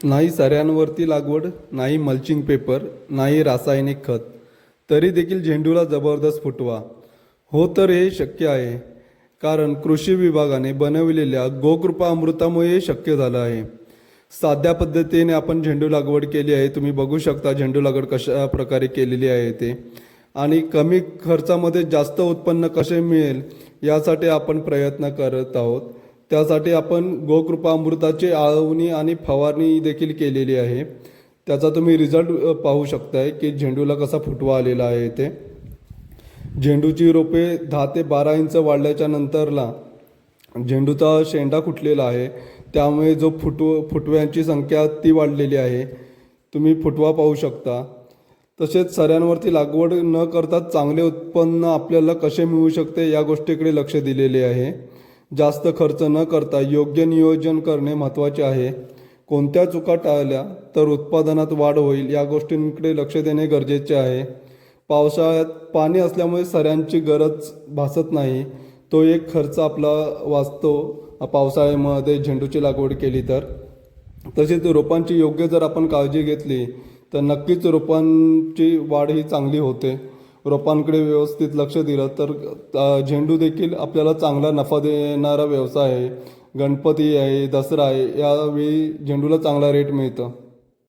नाही सऱ्यांवरती लागवड, नाही मल्चिंग पेपर, नाही रासायनिक खत, तरी देखील झेंडूला जबरदस्त फुटवा. हो, तर हे शक्य आहे, कारण कृषी विभागाने बनविलेल्या गोकृपा अमृतामुळे हे शक्य झालं आहे. साध्या पद्धतीने आपण झेंडू लागवड केली आहे. तुम्ही बघू शकता झेंडू लागवड कशा प्रकारे केलेली आहे ते. आणि कमी खर्चामध्ये जास्त उत्पन्न कसे मिळेल यासाठी आपण प्रयत्न करत आहोत. त्यासाठी आपण गोकृपा अमृताची आळवणी आणि फवारणी देखील केलेली आहे. त्याचा तुम्ही रिझल्ट पाहू शकताय की झेंडूला कसा फुटवा आलेला आहे ते. झेंडूची रोपे 10 ते 12 इंच वाढल्याच्या नंतरला झेंडूचा शेंडा फुटलेला आहे. त्यामुळे जो फुटव्यांची संख्या ती वाढलेली आहे. तुम्ही फुटवा पाहू शकता. तसेच सऱ्यांवरती लागवड न करता चांगले उत्पन्न आपल्याला कसे मिळू शकते या गोष्टीकडे लक्ष दिलेले आहे. जास्त खर्च न करता योग्य नियोजन करणे महत्त्वाचे आहे. कोणत्या चुका टाळल्या तर उत्पादनात वाढ होईल या गोष्टींकडे लक्ष देणे गरजेचे आहे. पावसाळ्यात पाणी असल्यामुळे सऱ्यांची गरज भासत नाही. तो एक खर्च आपला वाचतो पावसाळ्यामध्ये झेंडूची लागवड केली तर. तसेच रोपांची योग्य जर आपण काळजी घेतली तर नक्कीच रोपांची वाढ ही चांगली होते. रोपांकडे व्यवस्थित लक्ष दिलं तर झेंडू देखील आपल्याला चांगला नफा देणारा व्यवसाय आहे. गणपती आहे, दसरा आहे, यावेळी झेंडूला चांगला रेट मिळतं.